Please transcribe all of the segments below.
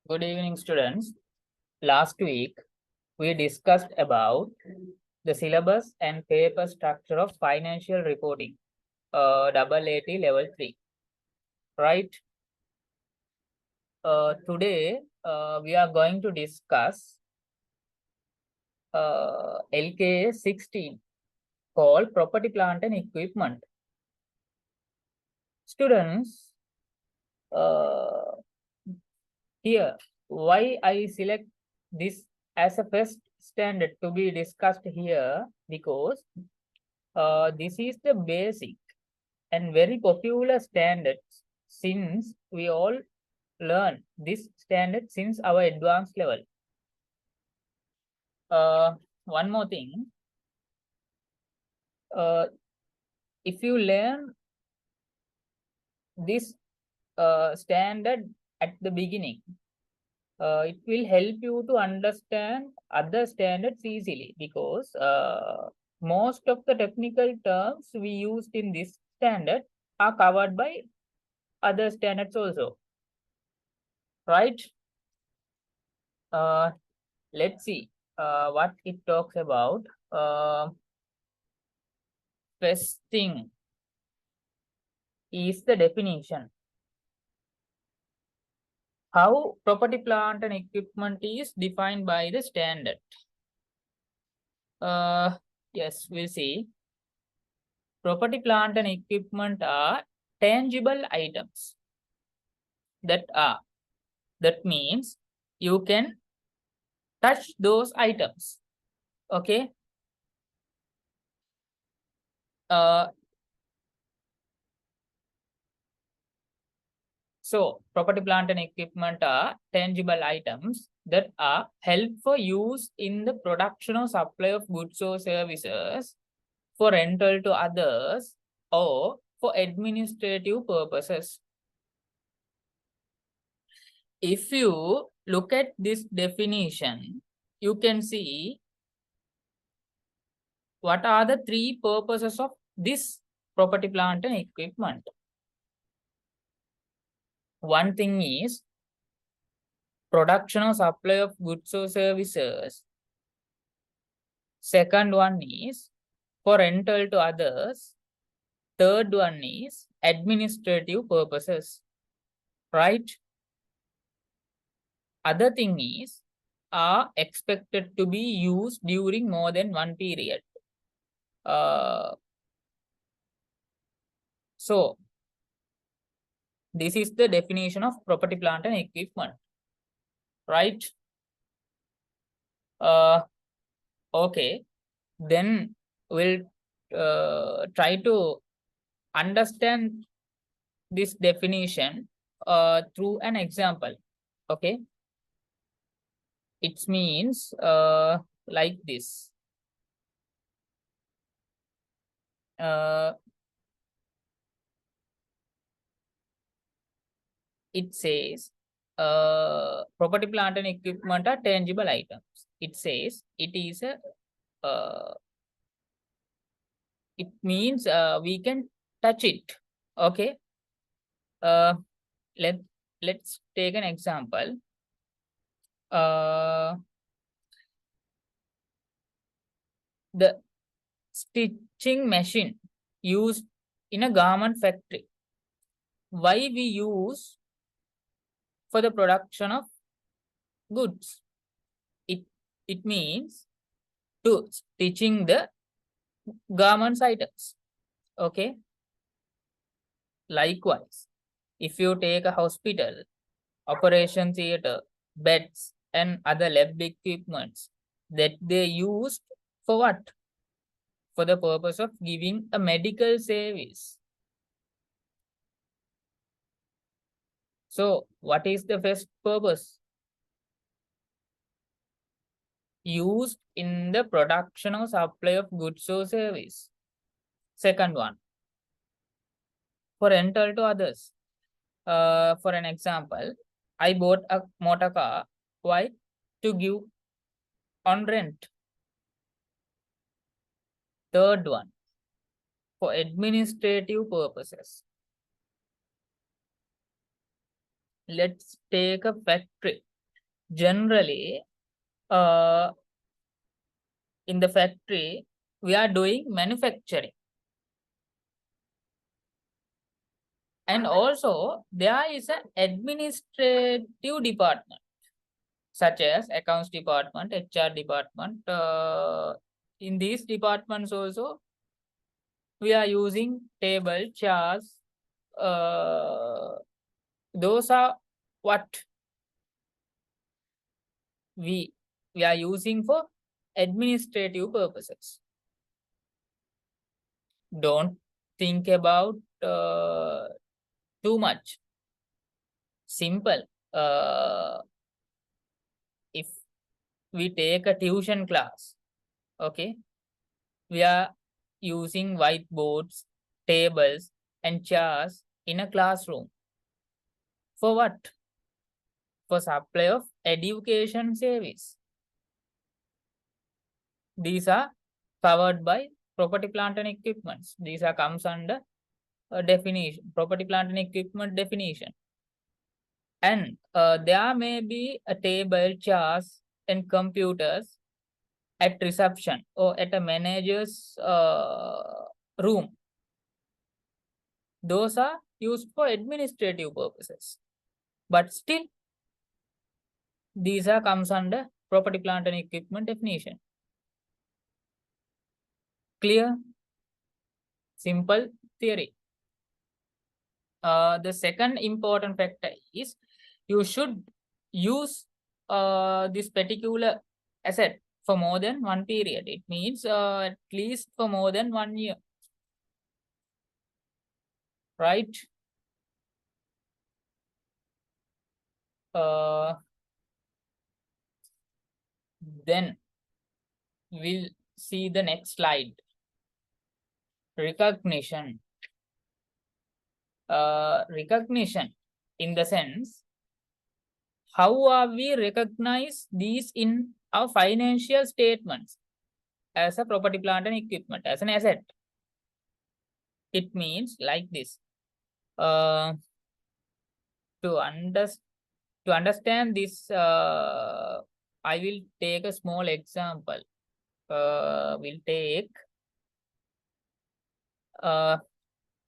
Good evening, students. Last week, we discussed about the syllabus and paper structure of financial reporting, AAT level 3, right? Today, we are going to discuss LKAS 16 called Property, Plant and Equipment. Students, here, why I select this as a first standard to be discussed here, because this is the basic and very popular standard since we all learn this standard since our advanced level. One more thing, if you learn this standard at the beginning, it will help you to understand other standards easily, because most of the technical terms we used in this standard are covered by other standards also, right? Let's see what it talks about. First thing is the definition. How property, plant and equipment is defined by the standard. Yes, we'll see. Property, plant and equipment are tangible items. That means you can touch those items. Okay. So property, plant and equipment are tangible items that are held for use in the production or supply of goods or services, for rental to others, or for administrative purposes. If you look at this definition, you can see what are the three purposes of this property, plant and equipment. One thing is production or supply of goods or services. Second one is for rental to others. Third one is administrative purposes, right? Other thing is are expected to be used during more than one period. So this is the definition of property, plant and equipment, right? Okay, then we'll try to understand this definition through an example. Okay, it means like this. It says property, plant and equipment are tangible items. It says it is a it means we can touch it. Okay, let's take an example. The stitching machine used in a garment factory. Why we use for the production of goods? It means to stitching the garments items. Okay. Likewise, if you take a hospital, operation theater, beds, and other lab equipments that they used for what? For the purpose of giving a medical service. So, what is the first purpose? Used in the production or supply of goods or service. Second one, for rental to others. For an example, I bought a motor car. Why? To give on rent. Third one, for administrative purposes. Let's take a factory. generally, in the factory, we are doing manufacturing. And also, there is an administrative department, such as accounts department, HR department. In these departments also, we are using table, charts. Those are what we are using for administrative purposes. Don't think about too much. Simple. If we take a tuition class, okay, we are using whiteboards, tables, and charts in a classroom. For what? For supply of education service. These are covered by property, plant, and equipments. These are comes under a definition, property, plant, and equipment definition. And there may be a table, charts, and computers at reception or at a manager's room. Those are used for administrative purposes. But still, these are comes under property, plant, and equipment definition. Clear? Simple theory. The second important factor is you should use this particular asset for more than one period. It means at least for more than 1 year. Right? Then we'll see the next slide. Recognition. Recognition in the sense, how are we recognize these in our financial statements as a property, plant, and equipment, as an asset? It means like this. To understand this, I will take a small example. We'll take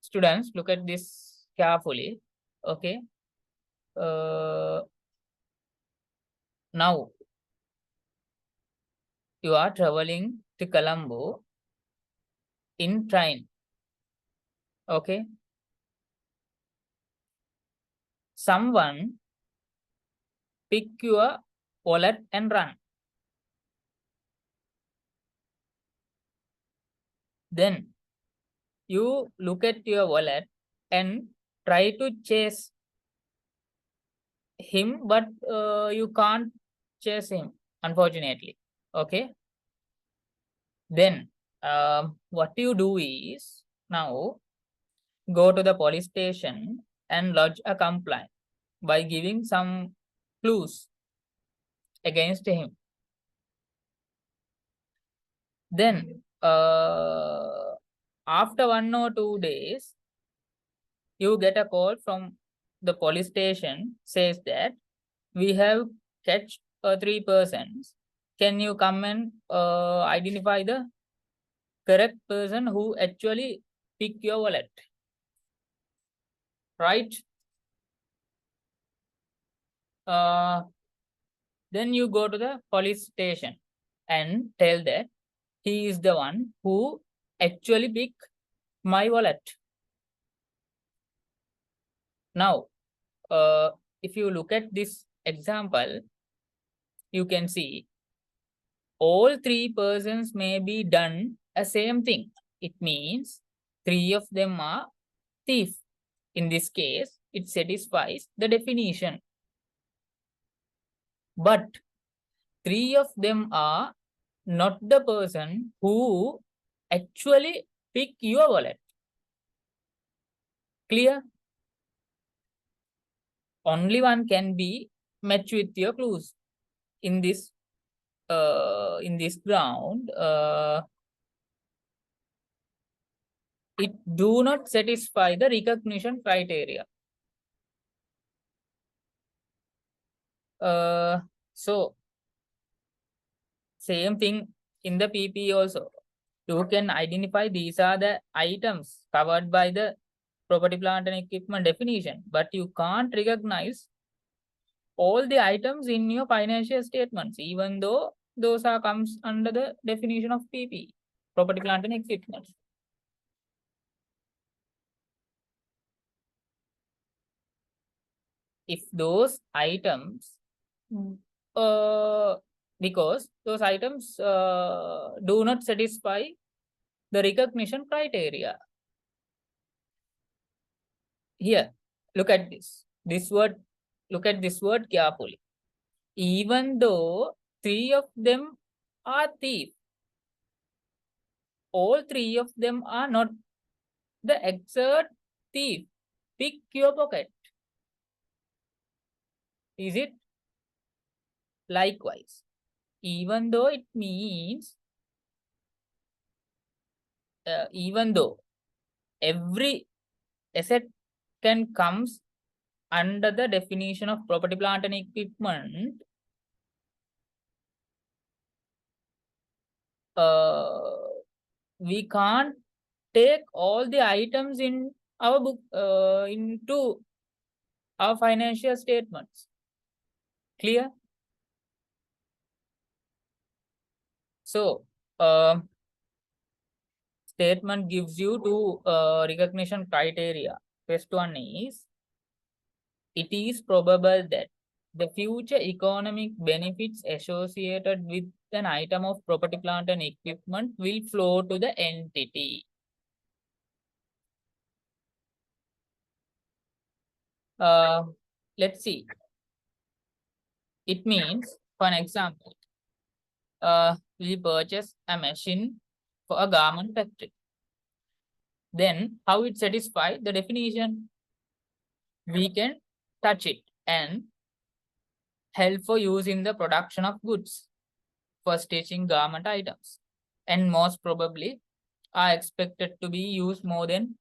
students, look at this carefully. Okay. Now you are traveling to Colombo in train. Okay. Someone pick your wallet and run. Then you look at your wallet and try to chase him, but you can't chase him, unfortunately. Okay. Then what you do is, now go to the police station and lodge a complaint by giving some clues against him. Then after 1 or 2 days, you get a call from the police station, says that we have catch 3 persons. Can you come and identify the correct person who actually picked your wallet? Right? Then you go to the police station and tell that he is the one who actually picked my wallet. Now, if you look at this example, you can see all 3 persons may be done a same thing. It means 3 of them are thief. In this case, it satisfies the definition. But 3 of them are not the person who actually pick your wallet. Clear? Only one can be matched with your clues. In this ground, it do not satisfy the recognition criteria. So same thing in the PP also. You can identify these are the items covered by the property, plant and equipment definition, but you can't recognize all the items in your financial statements, even though those are comes under the definition of PP, property, plant and equipment. If those items, because those items do not satisfy the recognition criteria. Here, look at this word, look at this word carefully. Even though 3 of them are thief, all 3 of them are not the exact thief. Pick your pocket. Is it? Likewise, even though it means, even though every asset can comes under the definition of property, plant and equipment, we can't take all the items in our book into our financial statements. Clear? So statement gives you two recognition criteria. First one is, it is probable that the future economic benefits associated with an item of property, plant and equipment will flow to the entity. Let's see. It means, for an example, we purchase a machine for a garment factory. Then how it satisfies the definition? We can touch it and help for use in the production of goods for stitching garment items, and most probably are expected to be used more than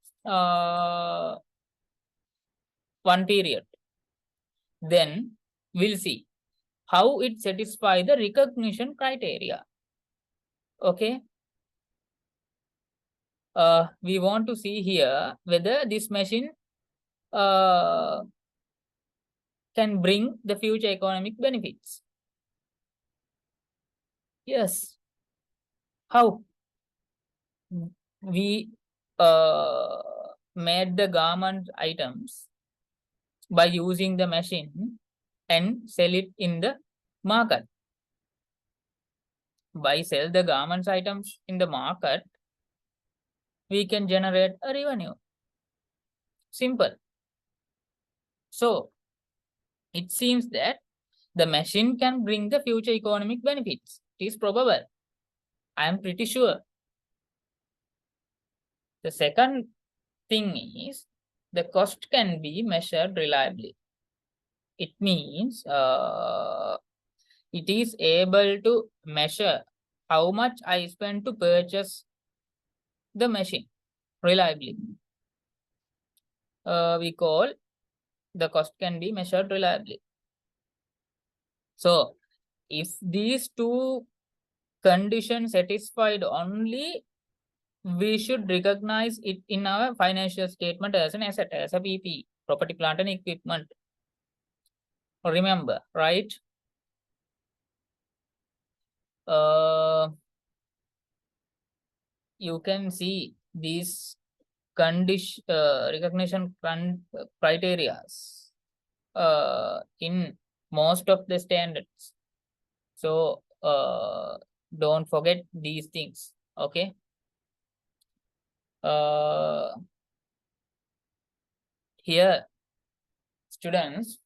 one period. Then we'll see how it satisfies the recognition criteria. Okay. We want to see here whether this machine can bring the future economic benefits. Yes. How? We made the garment items by using the machine and sell it in the market. By sell the garments items in the market, we can generate a revenue. Simple. So it seems that the machine can bring the future economic benefits. It is probable. I am pretty sure. The second thing is, the cost can be measured reliably. It means it is able to measure how much I spend to purchase the machine reliably. We call the cost can be measured reliably. So if these two conditions satisfied only, we should recognize it in our financial statement as an asset, as a PP, property, plant and equipment. Remember, right? You can see these condition recognition criteria in most of the standards. So don't forget these things. Okay. Here, students,